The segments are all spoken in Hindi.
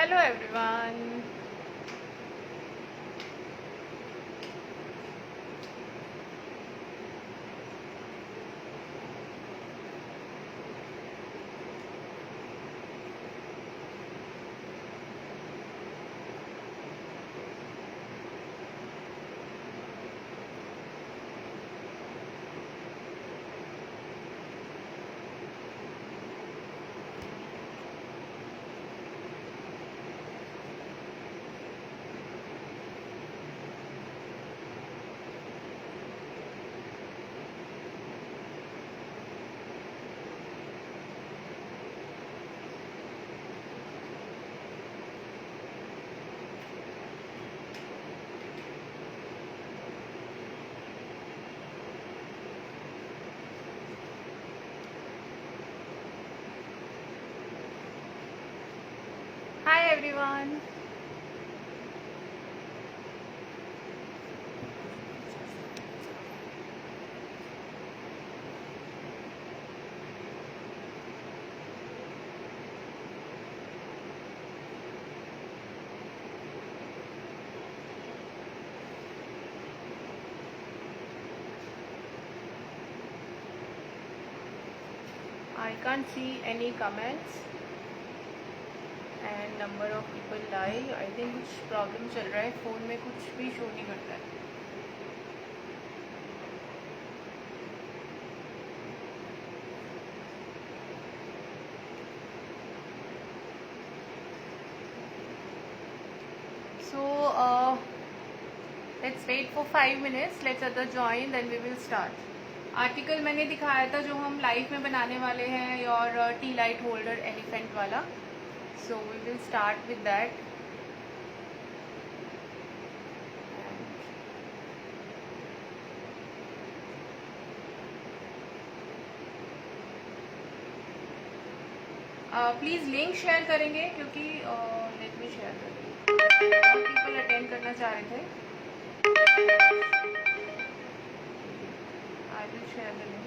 Hello everyone. Hi everyone. I can't see any comments and number of people live. I think कुछ प्रॉब्लम चल रहा है, फ़ोन में कुछ भी शो नहीं करता है. So let's wait for 5 minutes. Let's other join, then we will start. Article मैंने दिखाया था जो हम लाइव में बनाने वाले हैं और टी लाइट होल्डर एलिफेंट वाला. So we will start with that. Please link share करेंगे क्योंकि लेट मी शेयर करेंगे. बहुत पीपल अटेंड करना चाह रहे थे. I will share the link.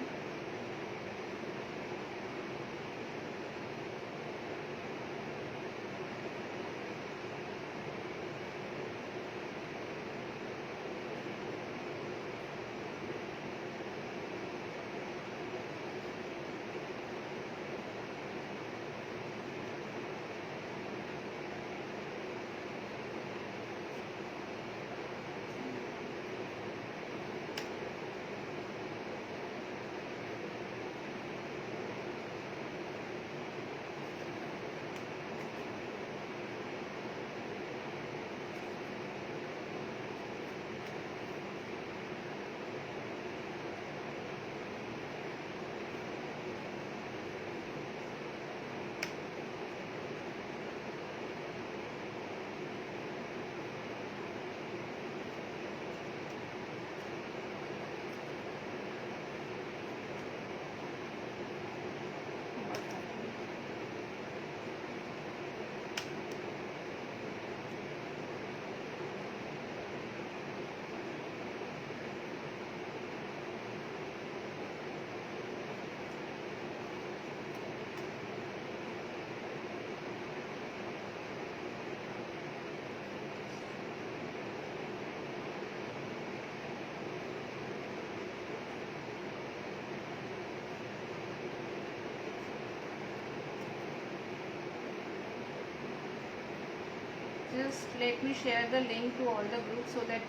Just let me share the link to all the groups so that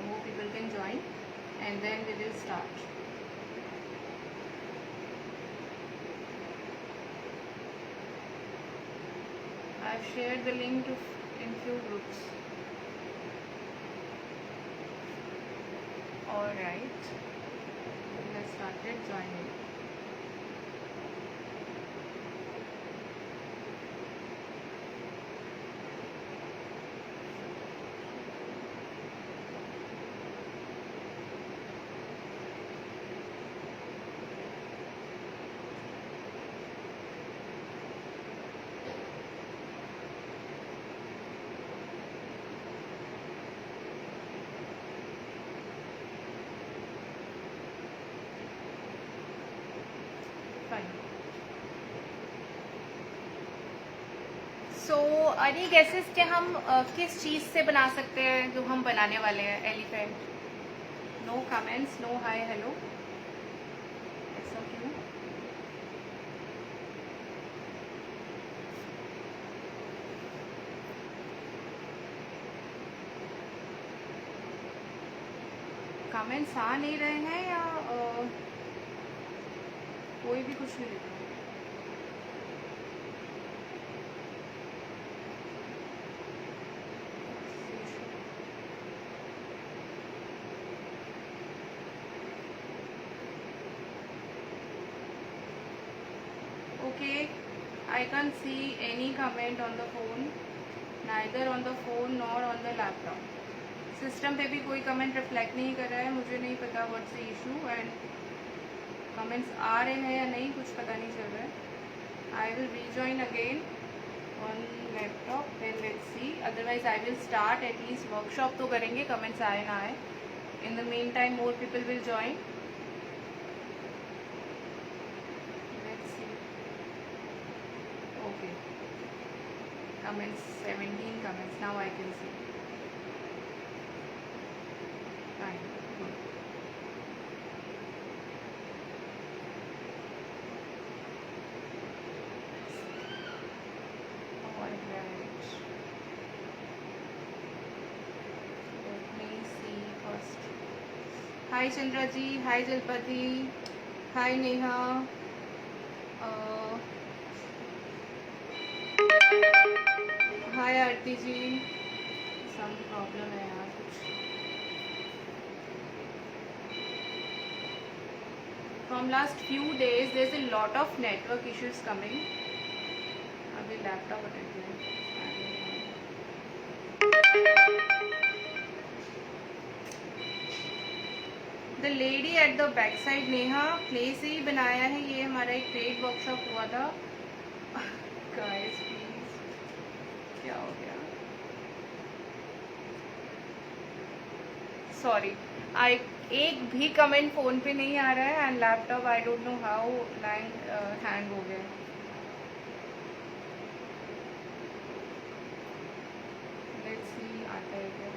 more people can join, and then we will start. I've shared the link to in few groups. All right, let's started joining. So any guesses कि हम किस चीज़ से बना सकते हैं जो हम बनाने वाले हैं elephant? No comments, no hi hello, ऐसा क्यों? कमेंट्स आ नहीं रहे हैं या कोई भी कुछ नहीं लिख रहा है? Okay, I can't see any comment on the phone, neither on the phone nor on the laptop. System पे भी कोई कमेंट रिफ्लेक्ट नहीं कर रहा है, मुझे नहीं पता what's the issue and comments आ रहे हैं या नहीं कुछ पता नहीं चल रहा है. I will rejoin again on laptop, then let's see, otherwise I will start. At least workshop तो करेंगे, कमेंट्स आए ना आए. In the mean time more people will join. Okay, comments, 17 comments, now I can see. Fine, good. All right, let me see first. Hi Chandra ji, hi Jalpati, hi Neha. Hi Aarti ji. Some problem है यार कुछ. From last few days there is a lot of network issues coming. अभी लैपटॉप अटेंड करें. The lady at the back side, Neha clay से ही बनाया है ये. हमारा एक पेड वर्कशॉप हुआ था. गाइस प्लीज, क्या हो गया? सॉरी, आई एक भी कमेंट फोन पे नहीं आ रहा है and laptop I don't know how hang हो गया. लेट्स सी आता है क्या.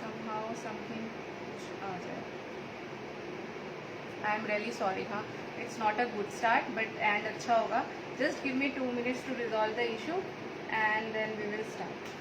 समहाउ समथिंग कुछ आ जाए. I am really sorry. हाँ, it's not a good start but end अच्छा होगा. Just give me 2 minutes to resolve the issue and then we will start.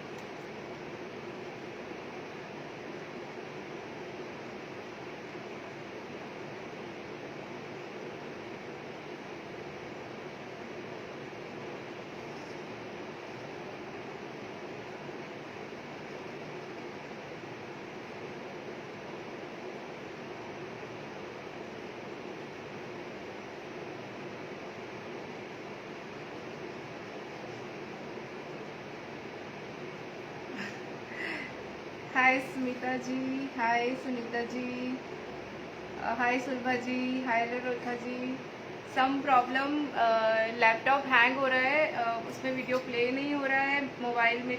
Hi Smita ji, hi Sunita ji, hi Sulabha ji, hi लरोथा ji. Some problem, laptop hang हो रहा है, उसमें वीडियो प्ले नहीं हो रहा है, मोबाइल में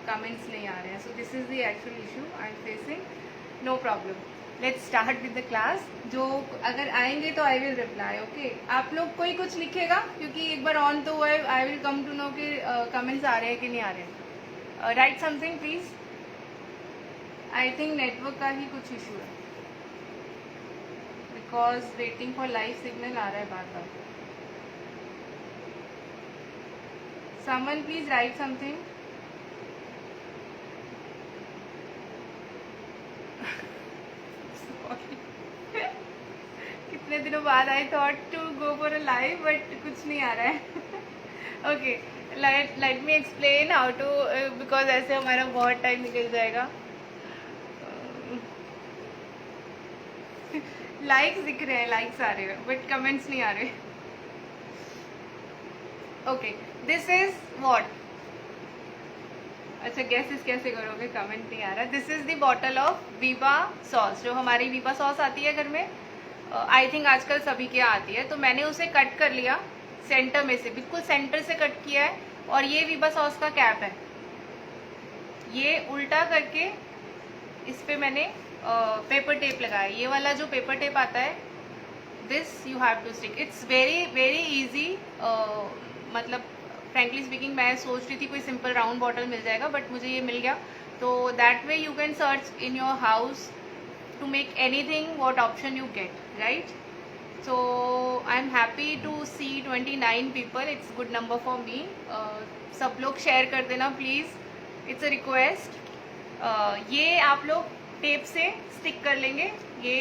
कमेंट्स नहीं आ रहे हैं. So this is the actual issue I am facing. No problem, let's start with the class. जो अगर आएंगे तो आई विल रिप्लाई. ओके, आप लोग कोई कुछ लिखेगा क्योंकि एक बार ऑन तो हुआ है. I will come to know कि कमेंट्स आ रहे हैं कि नहीं आ रहे हैं. Write something please. I think network का ही कुछ इशू है because waiting for live signal आ रहा है बार बार. Someone please write something. कितने दिनों बाद I thought to go for a live but कुछ नहीं आ रहा है. Okay, let me explain how to, because ऐसे हमारा बहुत टाइम निकल जाएगा. लाइक्स दिख रहे हैं, लाइक्स आ रहे हैं बट कमेंट्स नहीं आ रहे. Okay, this is what. अच्छा, गैसेस कैसे करोगे, कमेंट नहीं आ रहा. This is the bottle of Veeba sauce. जो हमारी वीबा सॉस आती है घर में, आई थिंक आजकल सभी के यहाँ आती है. तो मैंने उसे कट कर लिया सेंटर में से, बिल्कुल सेंटर से कट किया है. और ये वीबा सॉस का कैप है. ये उल्टा करके इस पे मैंने पेपर टेप लगाया. ये वाला जो पेपर टेप आता है this you have to stick. It's very easy. मतलब frankly speaking मैं सोच रही थी कोई simple round bottle मिल जाएगा, but मुझे ये मिल गया. तो that way you can search in your house to make anything what option you get, right? So I'm happy to see 29 people. It's good number for me. सब लोग share कर देना please. It's a request. ये आप लोग टेप से स्टिक कर लेंगे. ये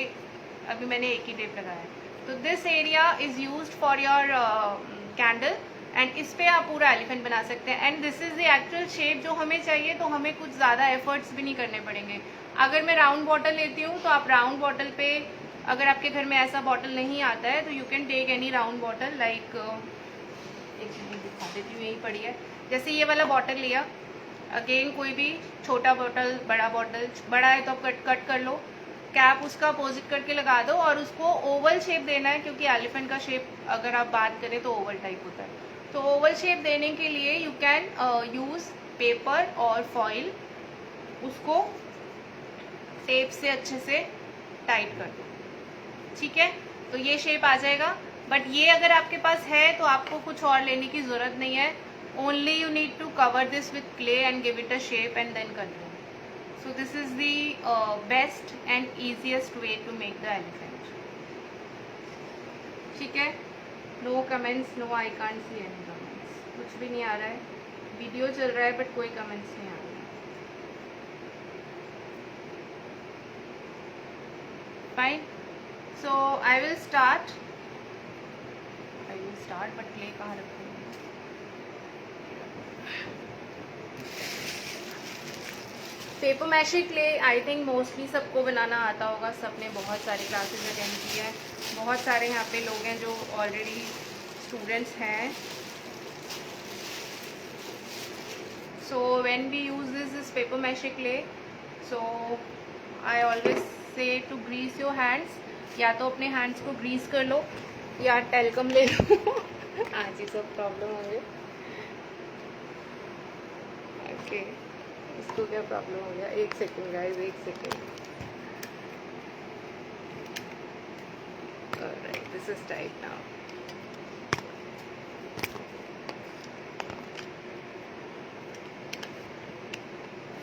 अभी मैंने एक ही टेप लगाया है. तो this area is used for your candle and इस पे आप पूरा एलिफेंट बना सकते हैं. And this is the actual shape जो हमें चाहिए. तो हमें कुछ ज़्यादा एफर्ट्स भी नहीं करने पड़ेंगे. अगर मैं राउंड बॉटल लेती हूँ तो आप राउंड बॉटल पे, अगर आपके घर में ऐसा बॉटल नहीं आता है तो you can take any round bottle. Like एक चीज़ दिखा देती हूँ, यही पड़ी है. जैसे ये वाला बॉटल लिया, अगेन कोई भी छोटा बॉटल, बड़ा बॉटल, बड़ा है तो आप कट कर लो. कैप उसका अपोजिट करके लगा दो और उसको ओवल शेप देना है, क्योंकि एलिफेंट का शेप अगर आप बात करें तो ओवल टाइप होता है. तो ओवल शेप देने के लिए यू कैन यूज़ पेपर और फॉइल. उसको टेप से अच्छे से टाइट कर दो. ठीक है, तो ये शेप आ जाएगा. बट ये अगर आपके पास है तो आपको कुछ और लेने की ज़रूरत नहीं है. Only you need to cover this with clay and give it a shape and then continue. So this is the best and easiest way to make the elephant. ठीक है, no comments, no, I can't see any comments. कुछ भी नहीं आ रहा है. वीडियो चल रहा है बट कोई comments नहीं आ रहा है. Fine. So I will start. But clay कहाँ रखूँ? Paper mache clay I think mostly सबको बनाना आता होगा. सबने बहुत सारी क्लासेस अटेंड की है. बहुत सारे यहाँ पे लोग हैं जो ऑलरेडी स्टूडेंट्स हैं. So when we use this paper mache clay, so I always say to grease your hands. या तो अपने हैंड्स को ग्रीस कर लो या टेलकम ले लो. आज ही सब प्रॉब्लम होंगे. ओके, इसको क्या प्रॉब्लम हो गया? एक सेकेंड गाइस, एक second. Alright, this is tight now.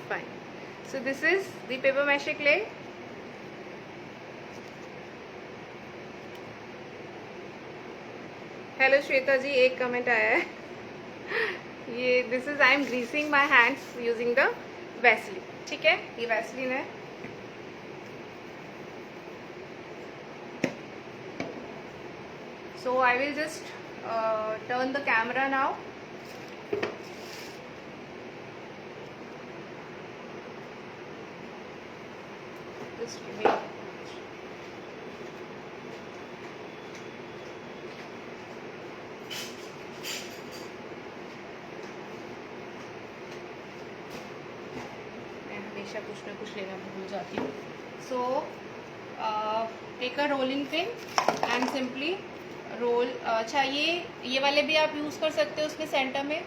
Fine. So this is the paper mache clay. Hello Shweta ji, एक कमेंट आया है. ये this is I am greasing my hands using the Vaseline. ठीक है, ये वैसलीन है. So I will just turn the camera now. Just give me. कुछ ना कुछ लेना भूल जाती हूँ. So take a rolling pin and simply role. अच्छा, ये वाले भी आप यूज़ कर सकते हो उसके सेंटर में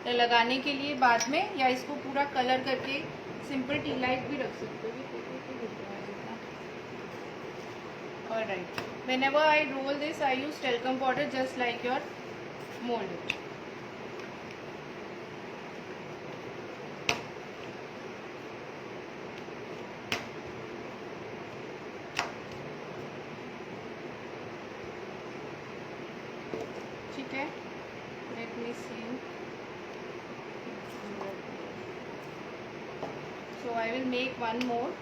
लगाने के लिए बाद में, या इसको पूरा कलर करके सिंपल टी लाइट भी रख सकते हो. Alright, whenever I roll this I use talcum powder just like your mould. ठीक है, let me see. So I will make one more.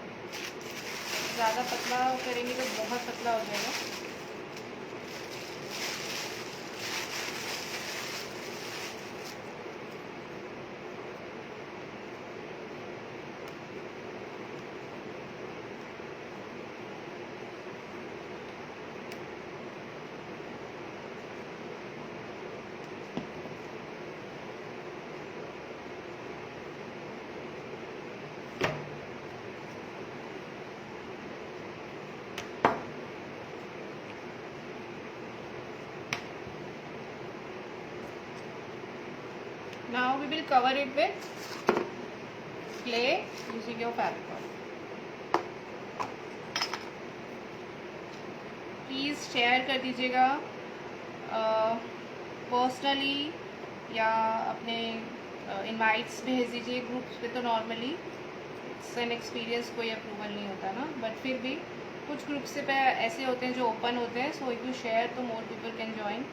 ज़्यादा पतला करेंगे तो बहुत पतला हो जाएगा. Now we will cover it with clay using your fabric. Please share कर दीजिएगा पर्सनली, या अपने इनवाइट्स भेज दीजिए ग्रुप्स पे। तो नॉर्मली इट्स एन एक्सपीरियंस, कोई अप्रूवल नहीं होता ना, बट फिर भी कुछ ग्रुप्स से पे ऐसे होते हैं जो ओपन होते हैं। सो इफ यू शेयर तो मोर पीपल कैन ज्वाइन।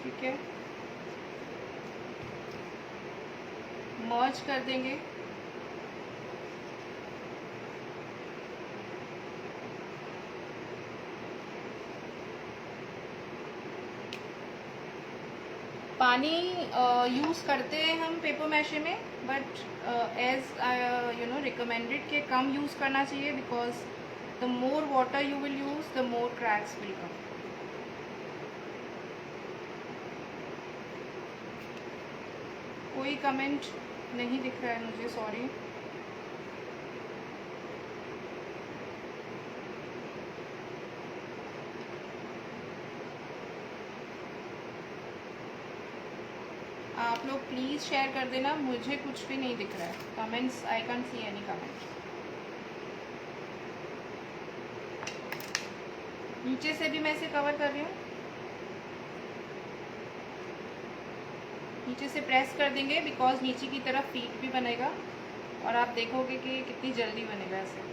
ठीक है, मर्ज कर देंगे। पानी यूज़ करते हैं हम पेपर मैशे में, but as you know recommended के कम यूज़ करना चाहिए, because the more water you will use the more cracks will come. कोई कमेंट नहीं दिख रहा है मुझे, सॉरी। आप लोग प्लीज़ शेयर कर देना, मुझे कुछ भी नहीं दिख रहा है comments. I can see any comments. नीचे से भी मैं इसे कवर कर रही हूँ। नीचे से प्रेस कर देंगे, बिकॉज नीचे की तरफ फीट भी बनेगा, और आप देखोगे कि कितनी जल्दी बनेगा ऐसे।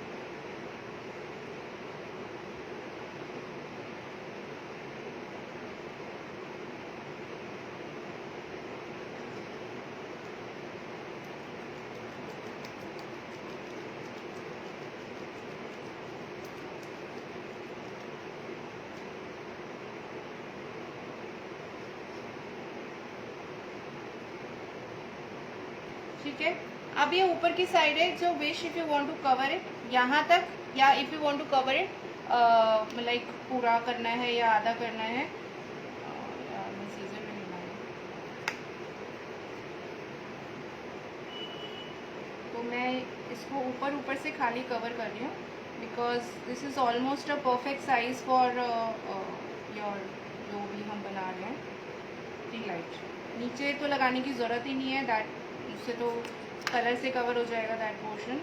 ठीक है, अब ये ऊपर की साइड है जो which if you want to cover it यहाँ तक, या if you want to cover it like पूरा करना है या आधा करना है। तो मैं इसको ऊपर ऊपर से खाली कवर कर रही हूँ, because this is almost a perfect size for your जो भी हम बना रहे हैं टी लाइट। नीचे तो लगाने की ज़रूरत ही नहीं है, दैट उससे तो कलर से कवर हो जाएगा दैट पोर्शन।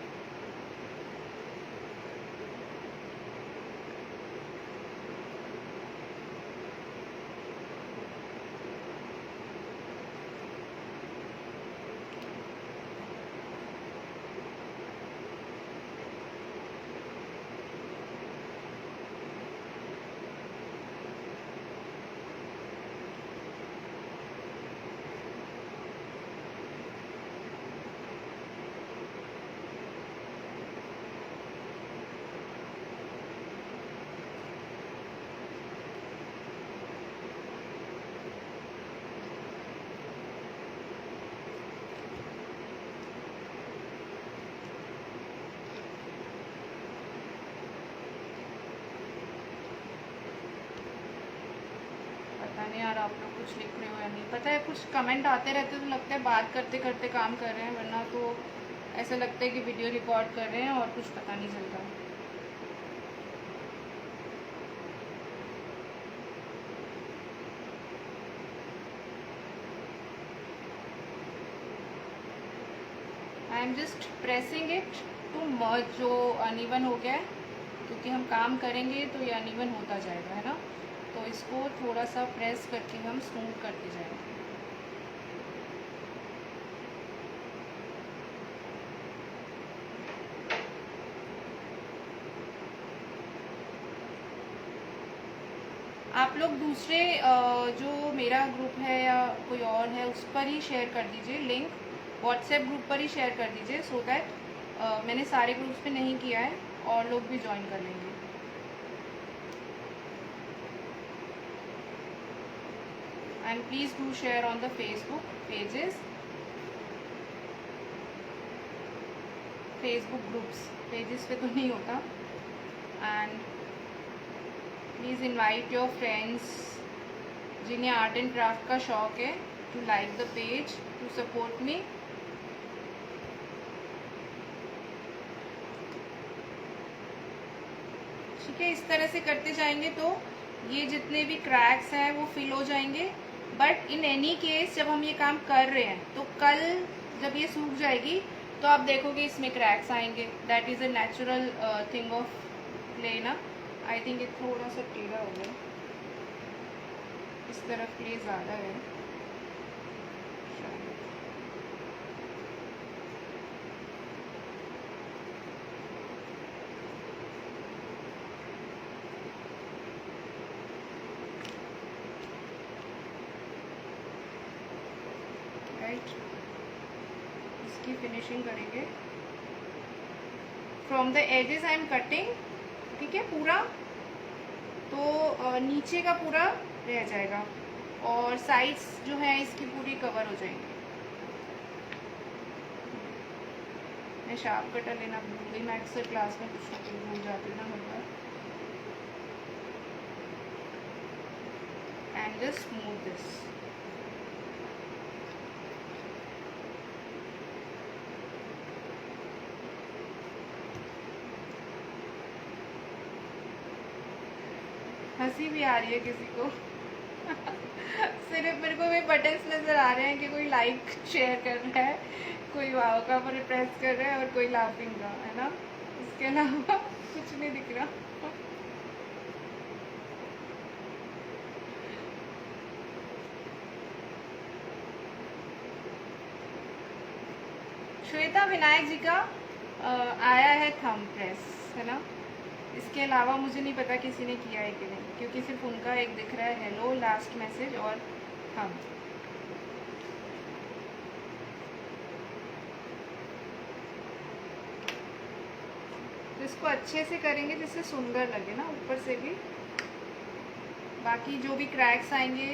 पता नहीं यार आप लोग कुछ लिख रहे हो या नहीं, पता है कुछ कमेंट आते रहते तो लगता है बात करते करते काम कर रहे हैं, वरना तो ऐसा लगता है कि वीडियो रिकॉर्ड कर रहे हैं और कुछ पता नहीं चलता। I am just pressing it to merge जो अनइवन हो गया है, क्योंकि हम काम करेंगे तो ये अनइवन होता जाएगा, है ना। तो इसको थोड़ा सा प्रेस करके हम स्मूथ करते जाएंगे। आप लोग दूसरे जो मेरा ग्रुप है या कोई और है उस पर ही शेयर कर दीजिए, लिंक व्हाट्सएप ग्रुप पर ही शेयर कर दीजिए, सो दैट मैंने सारे ग्रुप्स पे नहीं किया है और लोग भी ज्वाइन कर लेंगे। And please do share on the Facebook pages, Facebook groups, pages पे तो नहीं होता। And please invite your friends जिन्हें आर्ट एंड क्राफ्ट का शौक है, to like the page, to support me. ठीक है, इस तरह से करते जाएंगे तो ये जितने भी क्रैक्स हैं वो फिल हो जाएंगे। बट इन एनी केस जब हम ये काम कर रहे हैं तो कल जब ये सूख जाएगी तो आप देखोगे इसमें क्रैक्स आएंगे। That is a natural thing of clay ना। आई थिंक ये थोड़ा सा टेढ़ा हो गया, इस तरफ क्ले ज़्यादा है। राइट, इसकी फिनिशिंग करेंगे। From the edges I am cutting, ठीक है, पूरा तो नीचे का पूरा रह जाएगा और साइड्स जो है इसकी पूरी कवर हो जाएंगी। मैं शार्प कटर लेना भूल गई, मैं अक्सर क्लास में कुछ ना कुछ भूल जाती हूँ ना हर बार। And just smooth this. हंसी भी आ रही है किसी को सिर्फ मेरे को भी बटन्स नजर आ रहे हैं कि कोई लाइक शेयर कर रहा है, कोई वाव का प्रेस कर रहा है और कोई लाफिंग का, है ना। इसके अलावा कुछ नहीं दिख रहा। श्वेता विनायक जी का आया है थंब प्रेस, है ना। इसके अलावा मुझे नहीं पता किसी ने किया है कि नहीं, क्योंकि सिर्फ उनका एक दिख रहा है, हेलो लास्ट मैसेज और हम। तो इसको अच्छे से करेंगे जिससे सुंदर लगे ना ऊपर से भी। बाकी जो भी क्रैक्स आएंगे,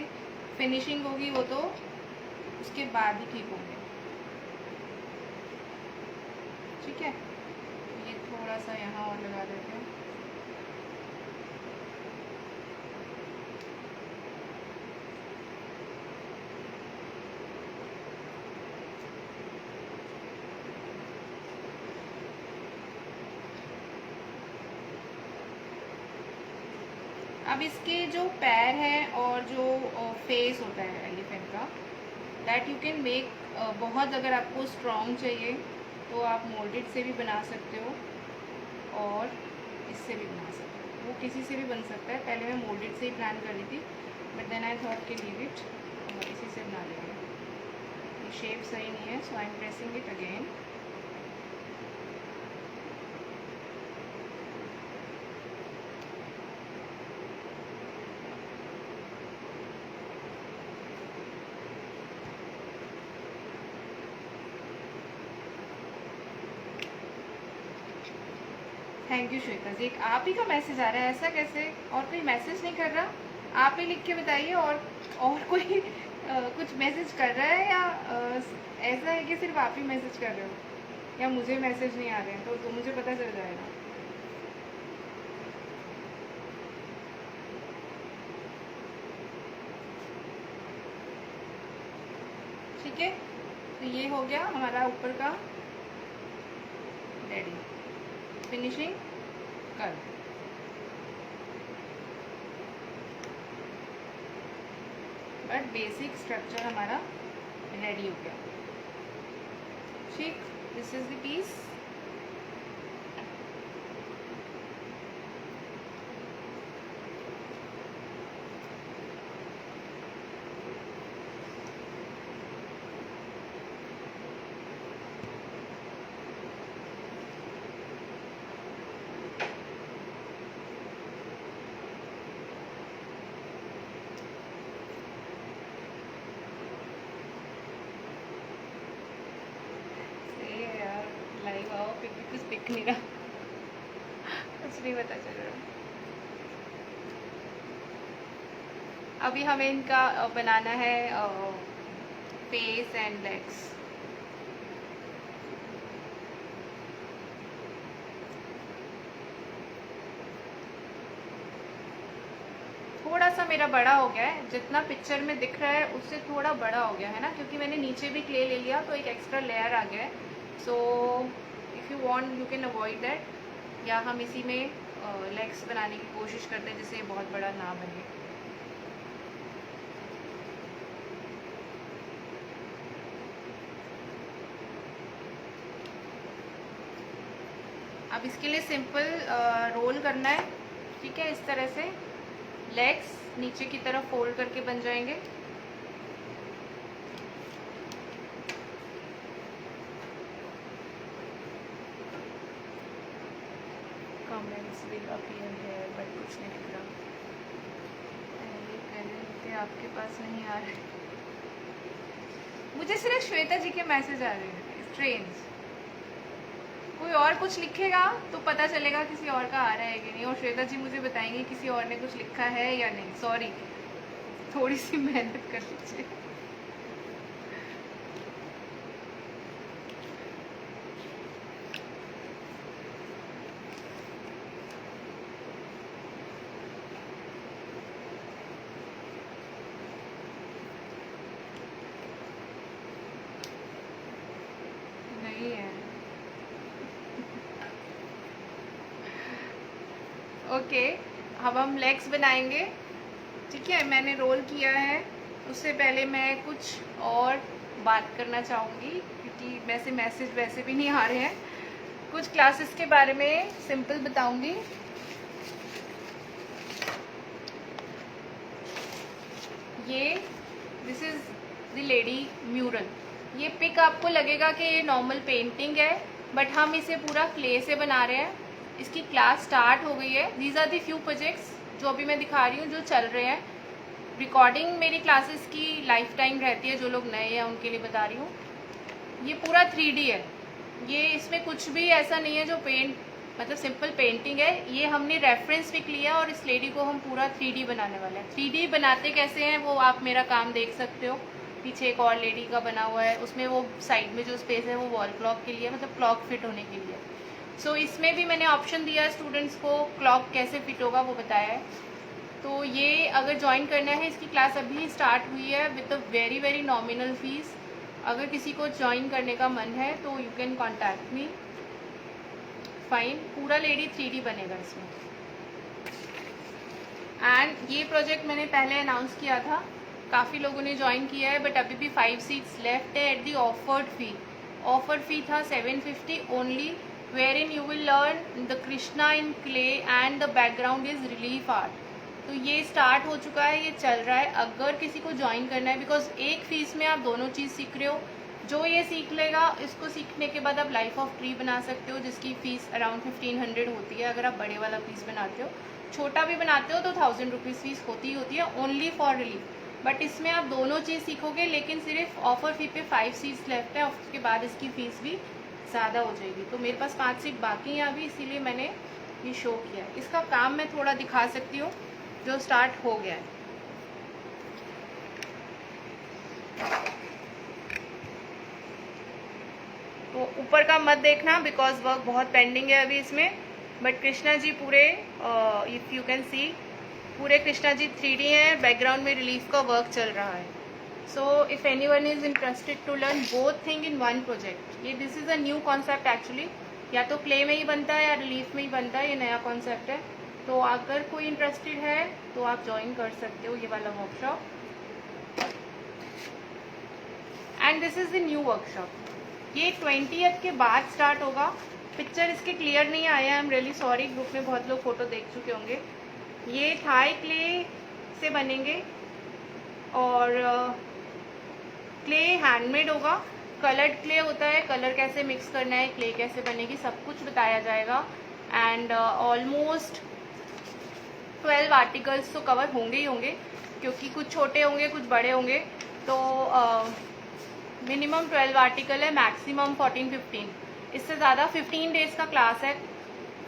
फिनिशिंग होगी वो तो उसके बाद ही ठीक होंगे। ठीक है, ये थोड़ा सा यहाँ और लगा देते हैं। अब इसके जो पैर हैं और जो फेस होता है एलिफेंट का, दैट यू कैन मेक बहुत, अगर आपको स्ट्रॉन्ग चाहिए तो आप मोल्डेड से भी बना सकते हो और इससे भी बना सकते हो, वो किसी से भी बन सकता है। पहले मैं मोल्डेड से ही प्लान कर रही थी, बट देन आई थॉट के लीव इट, इसी से बना लेंगे। ये शेप सही नहीं है, so I am pressing it again. Thank you Shweta ji, एक आप ही का मैसेज आ रहा है, ऐसा कैसे? और कोई मैसेज नहीं कर रहा, आप ही लिख के बताइए। और कोई कुछ मैसेज कर रहा है या ऐसा है कि सिर्फ आप ही मैसेज कर रहे हो या मुझे मैसेज नहीं आ रहे हैं? तो मुझे पता चल जाएगा। ठीक है, तो ये हो गया हमारा ऊपर का रेडी, फिनिशिंग कर। बट बेसिक स्ट्रक्चर हमारा रेडी हो गया। ठीक, दिस इज द पीस। दिख नहीं रहा, कुछ नहीं पता चल रहा। अभी हमें इनका बनाना है फेस एंड लेग्स। थोड़ा सा मेरा बड़ा हो गया है, जितना पिक्चर में दिख रहा है उससे थोड़ा बड़ा हो गया है ना, क्योंकि मैंने नीचे भी क्ले ले लिया तो एक एक्स्ट्रा लेयर आ गया है। So if you want you can avoid that, या हम इसी में लेग्स बनाने की कोशिश करते हैं जिससे बहुत बड़ा ना बने। अब इसके लिए सिंपल रोल करना है, ठीक है। इस तरह से लेग्स नीचे की तरफ फोल्ड करके बन जाएंगे। Comments will appear here but कुछ नहीं दिख रहा, आपके पास नहीं आ रहे। मुझे सिर्फ श्वेता जी के मैसेज आ रहे हैं, स्ट्रेंज। कोई और कुछ लिखेगा तो पता चलेगा किसी और का आ रहा है कि नहीं, और श्वेता जी मुझे बताएंगे किसी और ने कुछ लिखा है या नहीं। सॉरी, थोड़ी सी मेहनत कर लीजिए। नहीं है। ओके, अब हम लेग्स बनाएंगे, ठीक है। मैंने रोल किया है, उससे पहले मैं कुछ और बात करना चाहूँगी, क्योंकि वैसे मैसेज वैसे भी नहीं आ रहे हैं। कुछ क्लासेस के बारे में सिंपल बताऊँगी। ये this is the lady mural. ये पिक आपको लगेगा कि ये नॉर्मल पेंटिंग है, बट हम इसे पूरा क्ले से बना रहे हैं। इसकी क्लास स्टार्ट हो गई है। These are the few projects जो अभी मैं दिखा रही हूँ, जो चल रहे हैं। रिकॉर्डिंग मेरी क्लासेस की लाइफ टाइम रहती है, जो लोग नए हैं उनके लिए बता रही हूँ। ये पूरा 3D है, ये इसमें कुछ भी ऐसा नहीं है जो मतलब सिंपल पेंटिंग है। ये हमने रेफरेंस पिक लिया और इस लेडी को हम पूरा 3D बनाने वाले हैं। 3D बनाते कैसे हैं वो आप मेरा काम देख सकते हो। पीछे एक और लेडी का बना हुआ है, उसमें वो साइड में जो स्पेस है वो वॉल क्लॉक के लिए, मतलब क्लॉक फिट होने के लिए। सो इसमें भी मैंने ऑप्शन दिया स्टूडेंट्स को, क्लॉक कैसे फिट होगा वो बताया है। तो ये अगर ज्वाइन करना है, इसकी क्लास अभी स्टार्ट हुई है with a very very nominal fees. अगर किसी को ज्वाइन करने का मन है तो you can contact me. Fine, पूरा लेडी 3D बनेगा इसमें। एंड ये प्रोजेक्ट मैंने पहले अनाउंस किया था, काफ़ी लोगों ने ज्वाइन किया है, बट अभी भी 5 सीट्स लेफ्ट है at the offered fee. Offered fee था 750 only, wherein you will learn the Krishna in clay and the background is relief art। तो ये स्टार्ट हो चुका है, ये चल रहा है। अगर किसी को ज्वाइन करना है, बिकॉज एक फीस में आप दोनों चीज़ सीख रहे हो। जो ये सीख लेगा, इसको सीखने के बाद आप लाइफ ऑफ ट्री बना सकते हो, जिसकी फ़ीस अराउंड 1500 होती है अगर आप बड़े वाला पीस बनाते हो। छोटा भी बनाते हो तो 1000 रुपीज़ फीस होती है ओनली फॉर रिलीफ। बट इसमें आप दोनों चीज़ सीखोगे, लेकिन सिर्फ ऑफर फी पे 5 सीट्स लेफ्ट है, उसके बाद इसकी फ़ीस भी ज़्यादा हो जाएगी। तो मेरे पास 5 सीट बाकी हैं अभी, इसीलिए मैंने ये शो किया। इसका काम मैं थोड़ा दिखा सकती हूँ जो स्टार्ट हो गया है। तो ऊपर का मत देखना, बिकॉज वर्क बहुत पेंडिंग है अभी इसमें। बट कृष्णा जी पूरे, इफ यू कैन सी, पूरे कृष्णा जी 3D हैं, बैकग्राउंड में रिलीफ का वर्क चल रहा है। So if anyone is interested to learn both thing in one project, ये this is a new concept actually, या तो क्ले में ही बनता है या रिलीफ में ही बनता है, ये नया कॉन्सेप्ट है। तो अगर कोई इंटरेस्टेड है तो आप ज्वाइन कर सकते हो ये वाला workshop. And this is the new workshop, ये 20th के बाद स्टार्ट होगा। पिक्चर इसके क्लियर नहीं आया, आई एम रियली सॉरी, ग्रुप में बहुत लोग फोटो देख चुके होंगे। ये थाई क्ले से बनेंगे और क्ले हैंडमेड होगा। कलर्ड क्ले होता है, कलर कैसे मिक्स करना है, क्ले कैसे बनेगी, सब कुछ बताया जाएगा। एंड ऑलमोस्ट 12 आर्टिकल्स तो कवर होंगे ही होंगे, क्योंकि कुछ छोटे होंगे कुछ बड़े होंगे। तो मिनिमम 12 आर्टिकल है, मैक्सिमम 14-15। इससे ज़्यादा 15 डेज का क्लास है।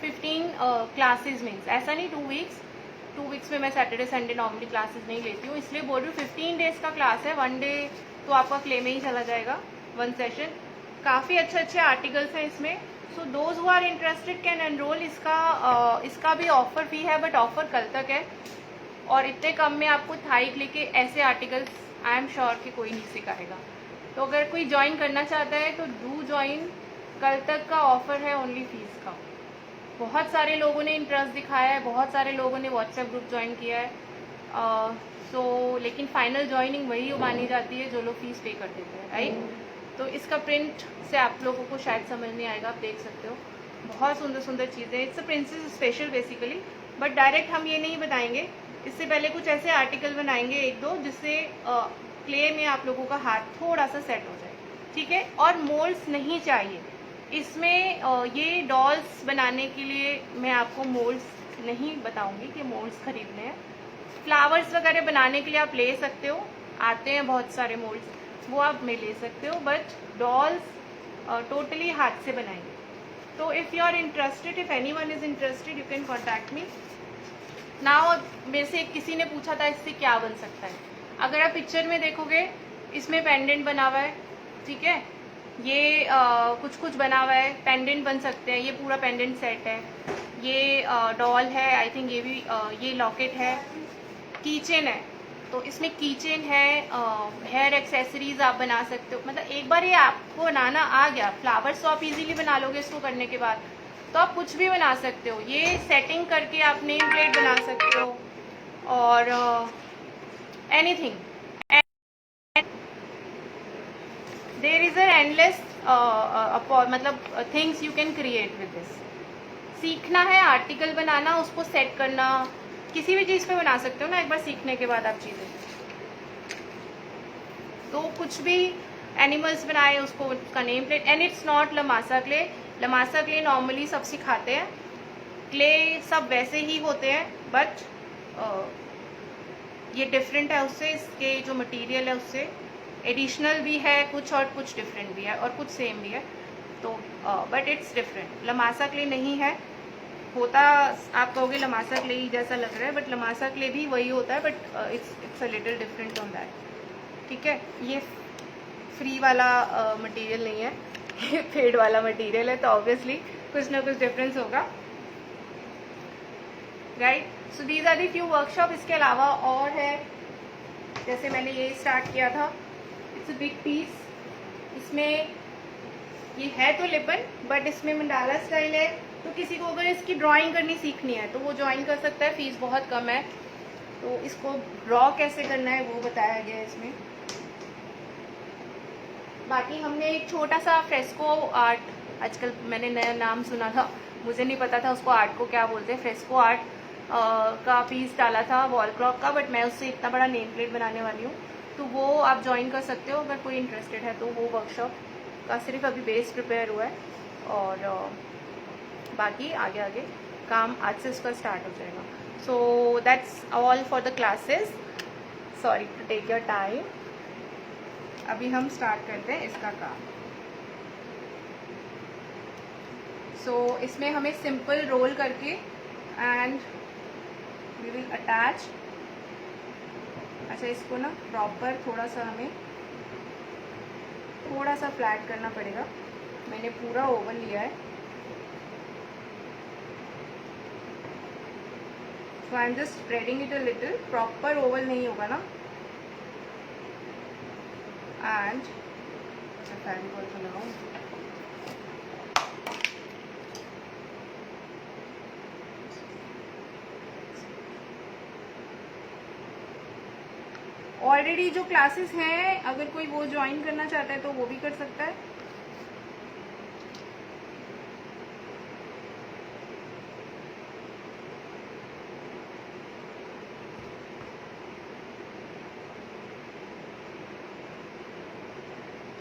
15 क्लासेस मीन्स ऐसा नहीं 2 वीक्स। 2 वीक्स में मैं सैटरडे संडे नॉर्मली क्लासेस नहीं लेती हूँ, इसलिए बोल रही हूँ 15 डेज का क्लास है। 1 डे तो आपका क्ले में ही चला जाएगा, 1 सेशन। काफ़ी अच्छे अच्छे आर्टिकल्स हैं इसमें। So those who are interested can enrol. इसका भी ऑफर फी है, बट ऑफर कल तक है। और इतने कम में आपको थाई क्ले के ऐसे आर्टिकल्स आई एम श्योर कि कोई नहीं सिखाएगा। तो अगर कोई ज्वाइन करना चाहता है तो डू ज्वाइन। कल तक का ऑफर है ओनली फीस का। बहुत सारे लोगों ने इंटरेस्ट दिखाया है, बहुत सारे लोगों ने व्हाट्सएप ग्रुप ज्वाइन किया है। लेकिन फाइनल ज्वाइनिंग वही मानी जाती है जो लोग फीस पे कर देते हैं, राइट। तो इसका प्रिंट से आप लोगों को शायद समझ नहीं आएगा, आप देख सकते हो। बहुत सुंदर सुंदर चीज़ें। It's a princess special basically, but direct हम ये नहीं बताएंगे। इससे पहले कुछ ऐसे आर्टिकल बनाएंगे 1-2 जिससे क्ले में आप लोगों का हाथ थोड़ा सा सेट हो जाए, ठीक है। और मोल्ड्स नहीं चाहिए इसमें। ये डॉल्स बनाने के लिए मैं आपको मोल्ड्स नहीं बताऊंगी कि मोल्ड्स खरीदने हैं। फ्लावर्स वगैरह बनाने के लिए आप ले सकते हो, आते हैं बहुत सारे मोल्ड्स, वो आप में ले सकते हो। बट डॉल्स टोटली हाथ से बनाएंगे। तो if you are interested, if anyone is interested, you can contact me now. मेरे से किसी ने पूछा था इससे क्या बन सकता है। अगर आप पिक्चर में देखोगे, इसमें पेंडेंट बना हुआ है, ठीक है। ये कुछ कुछ बना हुआ है, पेंडेंट बन सकते हैं। ये पूरा पेंडेंट सेट है। ये डॉल है, आई थिंक ये भी ये लॉकेट है, कीचेन है। तो इसमें कीचेन है, हेयर एक्सेसरीज आप बना सकते हो। मतलब एक बार ये आपको बनाना आ गया, फ्लावर्स तो आप इजीली बना लोगे इसको करने के बाद, तो आप कुछ भी बना सकते हो। ये सेटिंग करके आप नेम प्लेट बना सकते हो और anything. There is a endless मतलब things you can create with this. सीखना है आर्टिकल बनाना, उसको सेट करना, किसी भी चीज़ पे बना सकते हो ना एक बार सीखने के बाद आप चीज़ें। तो कुछ भी एनिमल्स बनाए, उसको उसका name plate. And it's not लमासा क्ले। लमासा क्ले नॉर्मली सब सिखाते हैं, क्ले सब वैसे ही होते हैं, बट ये डिफरेंट है उससे। इसके जो मटेरियल है उससे एडिशनल भी है कुछ, और कुछ डिफरेंट भी है, और कुछ सेम भी है। तो बट इट्स डिफरेंट। लमासा क्ले नहीं है। होता आप कहोगे लमासा क्ले ही जैसा लग रहा है, बट लमासा क्ले भी वही होता है, but it's a little different on that, ठीक है। ये फ्री वाला मटेरियल नहीं है, ये पेड वाला मटेरियल है, तो ऑब्वियसली कुछ ना कुछ डिफरेंस होगा, right. So these are the few workshop. इसके अलावा और है, जैसे मैंने ये स्टार्ट किया था, इट्स अ बिग पीस। इसमें ये है तो लिपन, बट इसमें मंडाला स्टाइल है। तो किसी को अगर इसकी ड्राइंग करनी सीखनी है तो वो ज्वाइन कर सकता है, फीस बहुत कम है। तो इसको ड्रॉ कैसे करना है वो बताया गया है इसमें। बाकी हमने एक छोटा सा फ्रेस्को आर्ट, आजकल मैंने नया नाम सुना था, मुझे नहीं पता था उसको आर्ट को क्या बोलते हैं, फ्रेस्को आर्ट का पीस डाला था वॉल क्लॉक का, बट मैं उससे इतना बड़ा नेम प्लेट बनाने वाली हूँ। तो वो आप ज्वाइन कर सकते हो अगर कोई इंटरेस्टेड है। तो वो वर्कशॉप का सिर्फ अभी बेस प्रिपेयर हुआ है, और बाकी आगे आगे काम आज से उसका स्टार्ट हो जाएगा। So that's all for the classes. Sorry to take your time. अभी हम स्टार्ट करते हैं इसका काम। सो इसमें हमें सिंपल रोल करके एंड वी विल अटैच। अच्छा, इसको ना प्रॉपर थोड़ा सा हमें थोड़ा सा फ्लैट करना पड़ेगा। मैंने पूरा ओवन लिया है, so I am just spreading it a little. Proper oval नहीं होगा ना। एंड फेविकॉल तो लगाऊं। ऑलरेडी जो क्लासेस हैं, अगर कोई वो ज्वाइन करना चाहता है तो वो भी कर सकता है।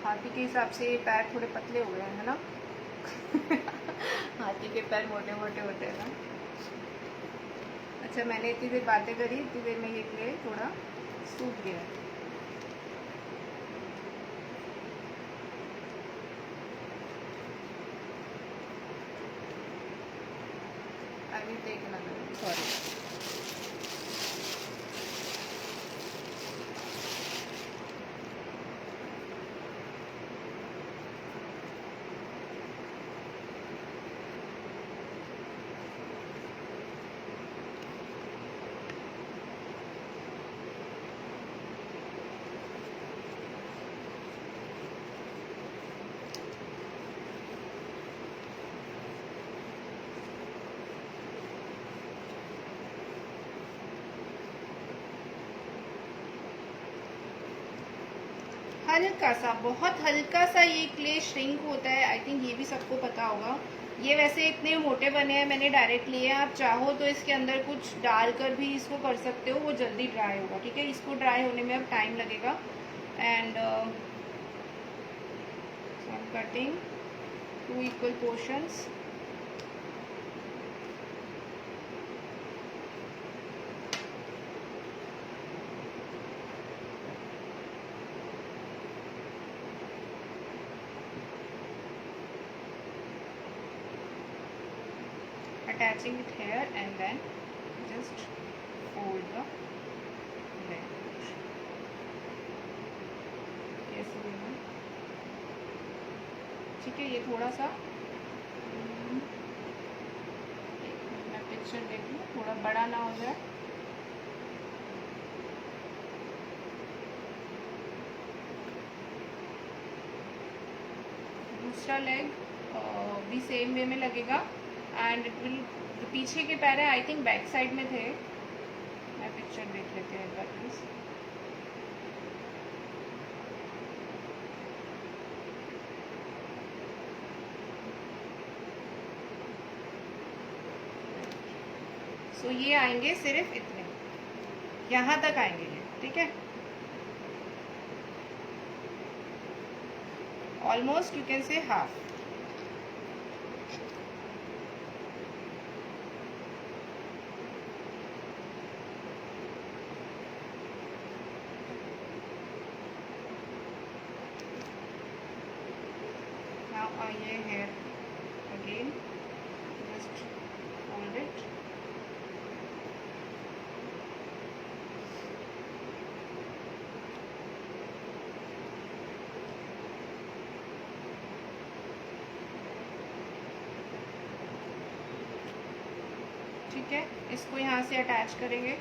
हाथी के हिसाब से पैर थोड़े पतले हो गए हैं, है ना। हाथी के पैर मोटे मोटे होते हैं ना। अच्छा, मैंने इतनी देर बातें करी, इतनी देर में ये क्ले थोड़ा सूख गया है। सॉरी, हल्का सा, बहुत हल्का सा ये क्ले श्रिंक होता है। आई थिंक ये भी सबको पता होगा। ये वैसे इतने मोटे बने हैं, मैंने डायरेक्ट लिए हैं। आप चाहो तो इसके अंदर कुछ डालकर भी इसको कर सकते हो, वो जल्दी ड्राई होगा। ठीक है, इसको ड्राई होने में अब टाइम लगेगा। And I am cutting 2 equal portions. Attaching it here and then just fold the leg. कैसे देना, ठीक है। ये थोड़ा सा मैं पिक्चर देख लूँ, थोड़ा बड़ा ना हो जाए। दूसरा लेग भी सेम वे में लगेगा एंड इट विल, जो पीछे के पैर है आई थिंक बैक साइड में थे। मैं पिक्चर देख लेते हैं एक बार प्लीज। सो ये आएंगे सिर्फ इतने, यहाँ तक आएंगे ये, ठीक है। Almost you can say half. ये here again just hold it. ठीक है, इसको यहाँ से अटैच करेंगे।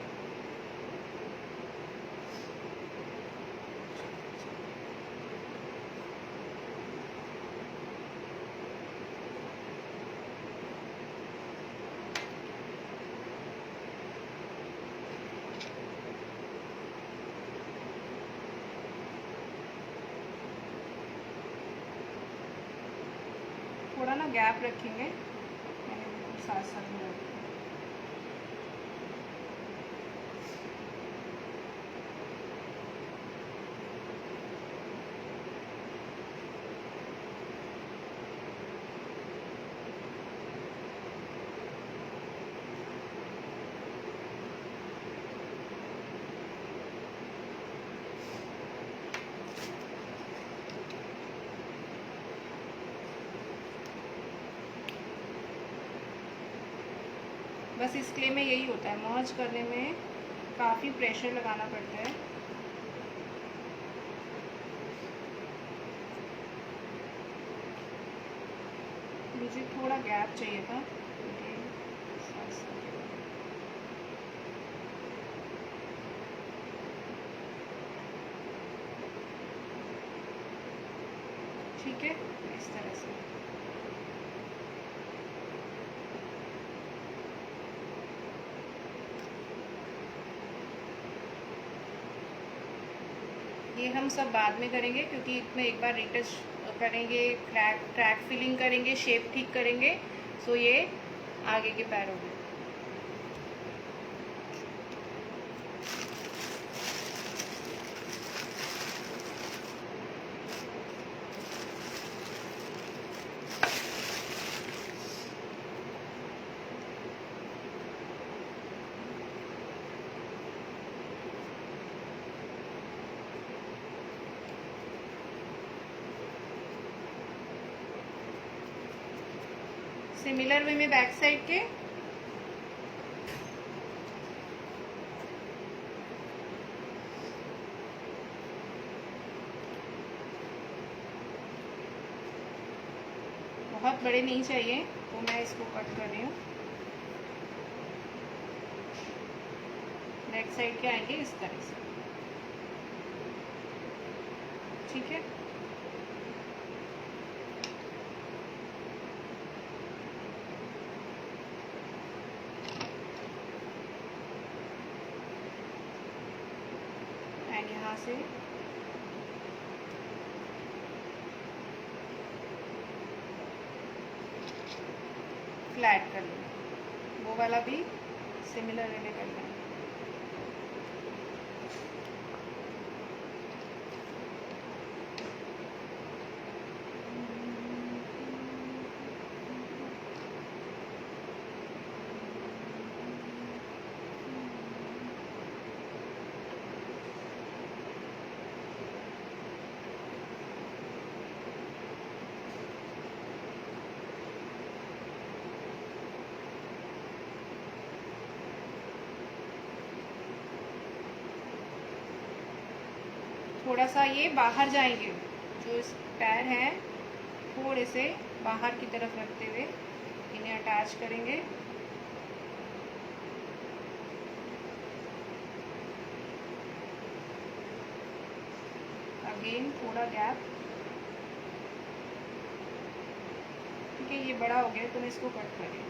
थोड़ा ना गैप रखेंगे, मैंने बिल्कुल साथ साथ में रखा। बस इस क्ले में यही होता है, मर्ज करने में काफ़ी प्रेशर लगाना पड़ता है। मुझे थोड़ा गैप चाहिए था, ठीक है, इस तरह से। ये हम सब बाद में करेंगे क्योंकि इसमें एक बार रिटच करेंगे, क्रैक फिलिंग करेंगे, शेप ठीक करेंगे। सो ये आगे के पैर हो गए। सिमिलर वे में बैक साइड के बहुत बड़े नहीं चाहिए, तो मैं इसको कट कर रही हूँ। बैक साइड के आएंगे इस तरह से, ठीक है। एंड यहाँ से फ्लैट कर लेना, वो वाला भी सिमिलर वे में करना है। थोड़ा सा ये बाहर जाएंगे, जो इस पैर हैं थोड़े से बाहर की तरफ रखते हुए इन्हें अटैच करेंगे। अगेन थोड़ा गैप, ठीक है। ये बड़ा हो गया तो मैं इसको कट करें।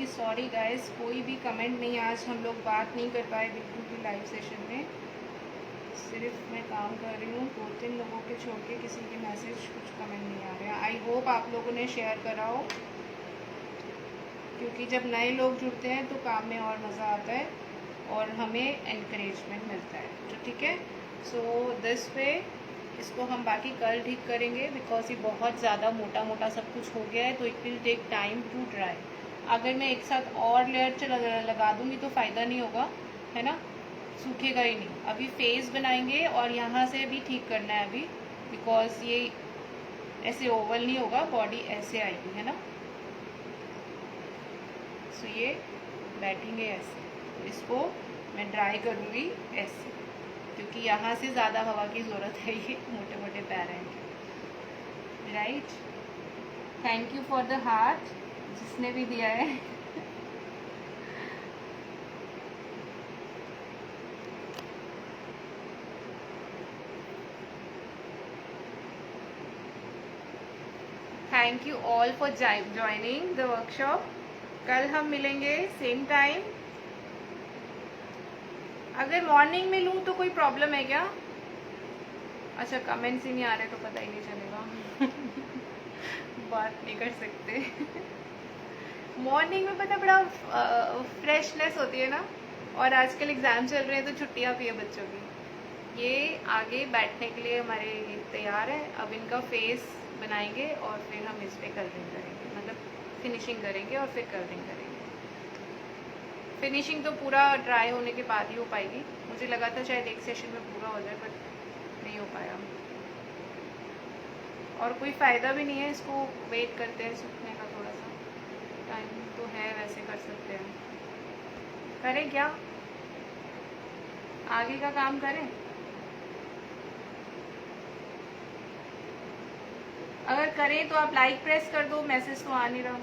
सॉरी गाइस, कोई भी कमेंट नहीं, आज हम लोग बात नहीं कर पाए बिल्कुल भी लाइव सेशन में। सिर्फ मैं काम कर रही हूँ, 2-3 लोगों के छोड़ के किसी के मैसेज कुछ कमेंट नहीं आ रहे हैं। आई होप आप लोगों ने शेयर करा हो, क्योंकि जब नए लोग जुड़ते हैं तो काम में और मज़ा आता है और हमें एनकरेजमेंट मिलता है। तो ठीक है, सो दिस वे इसको हम बाकी कल ठीक करेंगे, बिकॉज ये बहुत ज़्यादा मोटा मोटा सब कुछ हो गया है, तो it will take time to dry. अगर मैं एक साथ और लेयर लगा दूँगी तो फ़ायदा नहीं होगा, है ना, सूखेगा ही नहीं। अभी फेस बनाएंगे और यहाँ से भी ठीक करना है अभी, बिकॉज ये ऐसे ओवल नहीं होगा, बॉडी ऐसे आएगी, है ना। सो ये बैठेंगे ऐसे, तो इसको मैं ड्राई करूँगी ऐसे, क्योंकि यहाँ से ज़्यादा हवा की ज़रूरत है, ये मोटे मोटे पैर हैं, right. Thank you for the heart जिसने भी दिया है। Thank you all for joining the workshop. कल हम मिलेंगे सेम टाइम। अगर मॉर्निंग में लूँ तो कोई प्रॉब्लम है क्या? अच्छा, कमेंट्स ही नहीं आ रहे तो पता ही नहीं चलेगा। बात नहीं कर सकते। मॉर्निंग में पता बड़ा फ्रेशनेस होती है ना, और आजकल एग्ज़ाम चल रहे हैं तो छुट्टियाँ भी है बच्चों की। ये आगे बैठने के लिए हमारे तैयार है। अब इनका फेस बनाएंगे और फिर हम इस पर कलरिंग करेंगे, मतलब फिनिशिंग करेंगे और फिर कलरिंग करेंगे। फिनिशिंग तो पूरा ड्राई होने के बाद ही हो पाएगी। मुझे लगा था शायद एक सेशन में पूरा हो जाए, बट नहीं हो पाया। और कोई फ़ायदा भी नहीं है, इसको वेट करते हैं सूखने का, थोड़ा सा टाइम तो है, वैसे कर सकते हैं। करें क्या, आगे का काम करें? अगर करें तो आप लाइक प्रेस कर दो। मैसेज तो आ नहीं रहा।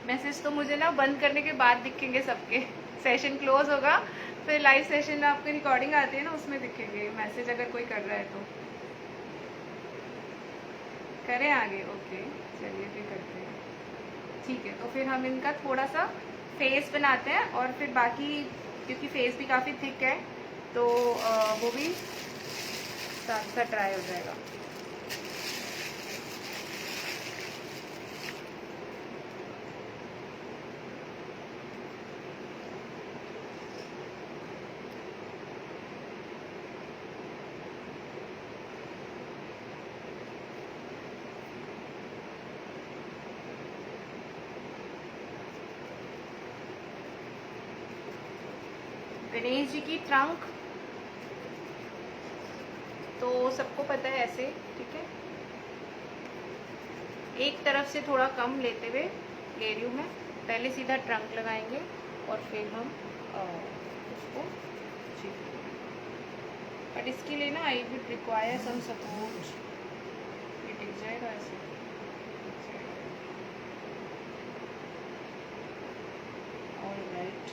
मैसेज तो मुझे ना बंद करने के बाद दिखेंगे सबके। सेशन क्लोज होगा, फिर लाइव सेशन में आपकी रिकॉर्डिंग आती है ना, उसमें दिखेंगे मैसेज, अगर कोई कर रहा है तो। करें आगे? ओके, चलिए फिर करते हैं। ठीक है, तो फिर हम इनका थोड़ा सा फेस बनाते हैं और फिर बाकी, क्योंकि फेस भी काफ़ी थिक है तो वो भी साथ साथ ट्राई हो जाएगा। गणेश जी की ट्रंक तो सबको पता है ऐसे, ठीक है। एक तरफ से थोड़ा कम लेते हुए ले रही हूँ मैं। पहले सीधा ट्रंक लगाएंगे और फिर हम उसको बट इसके लिए ना I would require some support. ये टिक जाएगा ऐसे। ऑलराइट,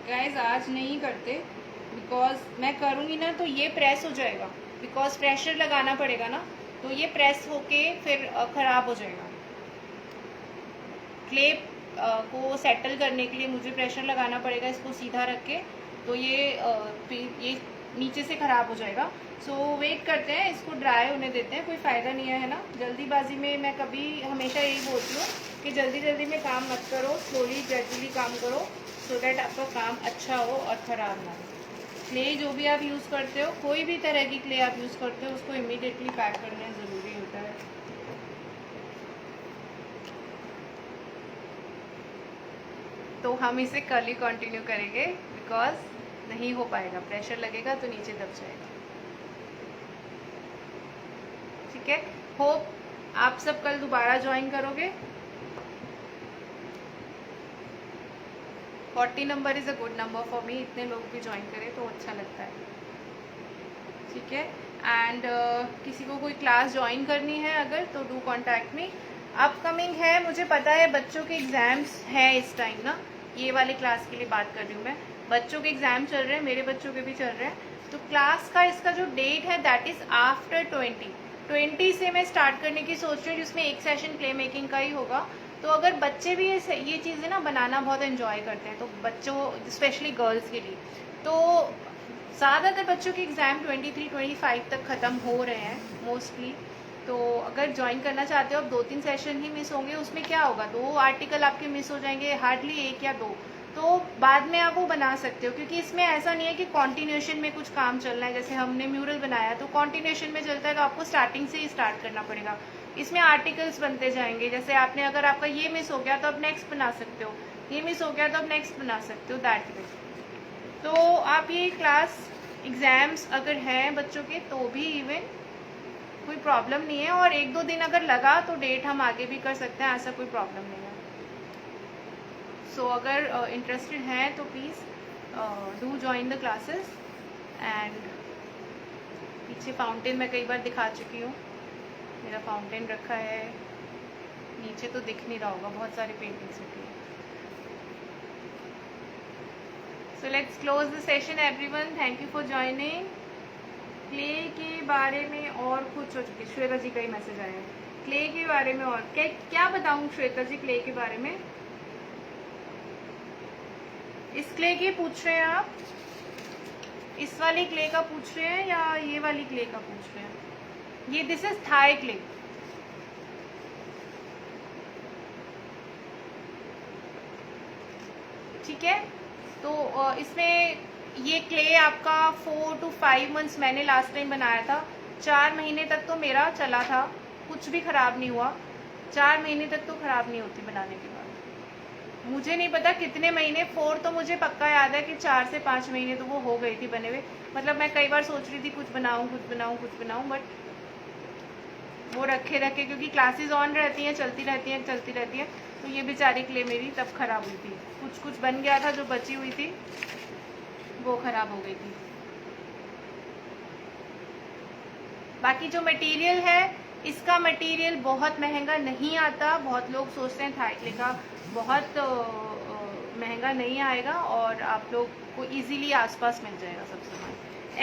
गाइज आज नहीं करते बिकॉज मैं करूँगी ना तो ये प्रेस हो जाएगा, बिकॉज प्रेशर लगाना पड़ेगा ना, तो ये प्रेस होके फिर ख़राब हो जाएगा। क्ले को सेटल करने के लिए मुझे प्रेशर लगाना पड़ेगा इसको सीधा रख के, तो ये नीचे से ख़राब हो जाएगा। सो वेट करते हैं, इसको ड्राई होने देते हैं, कोई फ़ायदा नहीं है ना जल्दीबाजी में। मैं कभी हमेशा यही बोलती हूँ कि जल्दी जल्दी में काम मत करो, स्लोली ग्रेजुअली काम करो, सो दैट आपका काम अच्छा हो और ख़राब ना हो। क्ले जो भी आप यूज़ करते हो, कोई भी तरह की क्ले आप यूज़ करते हो, उसको इमीडिएटली पैक करना ज़रूरी होता है। तो हम इसे कल ही कंटिन्यू करेंगे बिकॉज नहीं हो पाएगा, प्रेशर लगेगा तो नीचे दब जाएगा, ठीक है। होप आप सब कल दोबारा ज्वाइन करोगे। 40 number is a good number for me, इतने लोग भी ज्वाइन करें तो अच्छा लगता है, ठीक है। एंड किसी को कोई क्लास ज्वाइन करनी है अगर तो डू कॉन्टैक्ट मी। अपकमिंग है, मुझे पता है बच्चों के एग्ज़ाम्स हैं इस टाइम ना, ये वाले क्लास के लिए बात कर रही हूँ मैं। बच्चों के एग्ज़ाम चल रहे हैं, मेरे बच्चों के भी चल रहे हैं, तो क्लास का इसका जो डेट है दैट इज़ आफ्टर 20 से मैं स्टार्ट करने की सोच रही हूँ, जिसमें एक सेशन क्ले मेकिंग का ही होगा। तो अगर बच्चे भी ये चीज़ें ना बनाना बहुत एंजॉय करते हैं, तो बच्चों स्पेशली गर्ल्स के लिए तो ज़्यादातर बच्चों के एग्ज़ाम 23-25 तक ख़त्म हो रहे हैं मोस्टली। तो अगर ज्वाइन करना चाहते हो, अब 2-3 सेशन ही मिस होंगे, उसमें क्या होगा, 2 आर्टिकल आपके मिस हो जाएंगे, हार्डली 1 या 2, तो बाद में आप वो बना सकते हो, क्योंकि इसमें ऐसा नहीं है कि कॉन्टिन्यूशन में कुछ काम चल रहा है। जैसे हमने म्यूरल बनाया तो कॉन्टिन्यूशन में चलता है, तो आपको स्टार्टिंग से ही स्टार्ट करना पड़ेगा। इसमें आर्टिकल्स बनते जाएंगे, जैसे आपने अगर आपका ये मिस हो गया तो आप नेक्स्ट बना सकते हो, ये मिस हो गया तो आप नेक्स्ट बना सकते हो, दैट वे। तो आप ये क्लास एग्ज़ाम्स अगर हैं बच्चों के तो भी इवन कोई प्रॉब्लम नहीं है, और 1-2 दिन अगर लगा तो डेट हम आगे भी कर सकते हैं, ऐसा कोई प्रॉब्लम नहीं है। सो अगर इंटरेस्टेड हैं तो please do join the classes. And पीछे फाउंटेन मैं कई बार दिखा चुकी हूँ, मेरा फाउंटेन रखा है नीचे, तो दिख नहीं रहा होगा, बहुत सारी पेंटिंग्स रखी है। So let's close the session everyone. Thank you for joining. Clay के बारे में और कुछ हो चुकी, श्वेता जी का ही मैसेज आया है क्ले के बारे में, और क्या बताऊं श्वेता जी क्ले के बारे में। इस क्ले के पूछ रहे हैं आप, इस वाली क्ले का पूछ रहे हैं या ये वाली क्ले का पूछ रहे हैं? ये दिस इज थाई क्ले, ठीक है। तो इसमें ये क्ले आपका 4 to 5 मंथ्स मैंने लास्ट टाइम बनाया था, 4 महीने तक तो मेरा चला था, कुछ भी ख़राब नहीं हुआ। 4 महीने तक तो ख़राब नहीं होती बनाने के बाद। मुझे नहीं पता कितने महीने, 4 तो मुझे पक्का याद है कि 4 से 5 महीने तो वो हो गई थी बने हुए। मतलब मैं कई बार सोच रही थी कुछ बनाऊँ, बट वो रखे क्योंकि क्लासेस ऑन रहती हैं, चलती रहती हैं, तो ये बेचारी क्ले मेरी तब ख़राब हुई थी। कुछ बन गया था, जो बची हुई थी वो ख़राब हो गई थी। बाकी जो मटेरियल है, इसका मटेरियल बहुत महंगा नहीं आता। बहुत लोग सोचते हैं थाई क्ले का बहुत महंगा नहीं आएगा, और आप लोग को इजीली आसपास मिल जाएगा सब सामान।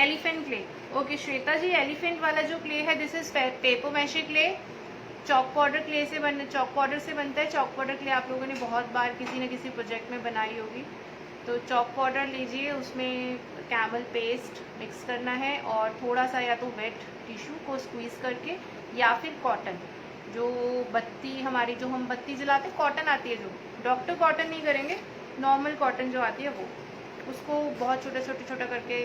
एलिफेंट क्ले, ओके श्वेता जी, एलिफेंट वाला जो क्ले है this is paper mache clay, chalk powder clay से चॉक पाउडर से बनता है। चॉक पाउडर क्ले आप लोगों ने बहुत बार किसी न किसी प्रोजेक्ट में बनाई होगी। तो चॉक पाउडर लीजिए, उसमें कैमल पेस्ट मिक्स करना है, और थोड़ा सा या तो वेट टिश्यू को स्क्वीज़ करके, या फिर कॉटन, जो बत्ती हमारी जो हम बत्ती जलाते कॉटन आती है, जो डॉक्टर कॉटन नहीं करेंगे, नॉर्मल कॉटन जो आती है वो, उसको बहुत छोटा करके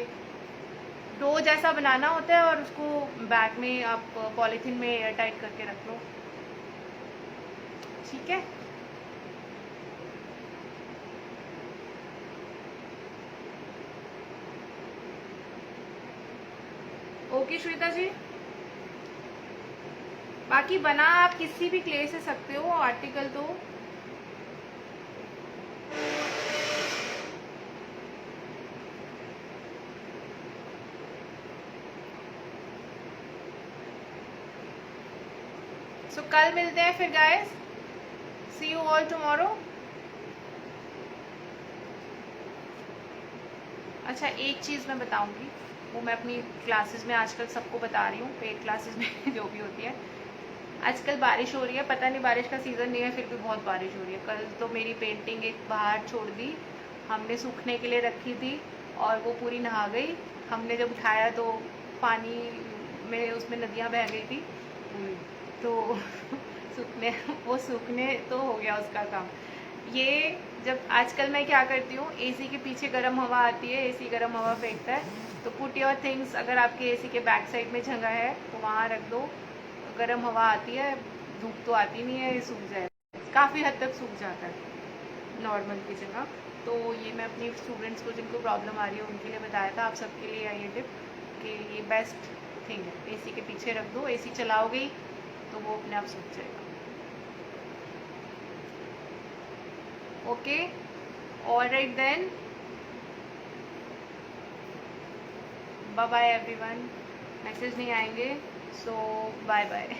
डो जैसा बनाना होता है और उसको बैग में आप पॉलीथीन में एयर टाइट करके रख लो, ठीक है। ओके श्वेता जी, बाकी बना आप किसी भी क्ले से सकते हो आर्टिकल तो। सो कल मिलते हैं फिर guys, see you all tomorrow. अच्छा एक चीज़ मैं बताऊंगी, वो मैं अपनी क्लासेस में आजकल सबको बता रही हूँ, पेड क्लासेस में जो भी होती है। आजकल बारिश हो रही है, पता नहीं बारिश का सीज़न नहीं है फिर भी बहुत बारिश हो रही है। कल तो मेरी पेंटिंग एक बाहर छोड़ दी, हमने सूखने के लिए रखी थी और वो पूरी नहा गई। हमने जब उठाया तो पानी में उसमें नदियाँ बह गई थी, तो सूखने तो हो गया उसका काम। ये जब आजकल मैं क्या करती हूँ, एसी के पीछे गर्म हवा आती है, एसी गर्म हवा फेंकता है, तो पुट योर थिंग्स, अगर आपके एसी के बैक साइड में जगह है तो वहाँ रख दो, गर्म हवा आती है, धूप तो आती नहीं है, ये सूख जाएगा, काफ़ी हद तक सूख जाता है नॉर्मल की जगह। तो ये मैं अपनी स्टूडेंट्स को जिनको प्रॉब्लम आ रही है उनके लिए बताया था, आप सबके लिए ये टिप कि ये बेस्ट थिंग है, एसी के पीछे रख दो, एसी चलाओगे ही तो वो अपने आप सूख जाएगा। Okay, alright then, bye bye everyone. Message नहीं आएंगे, सो बाय बाय।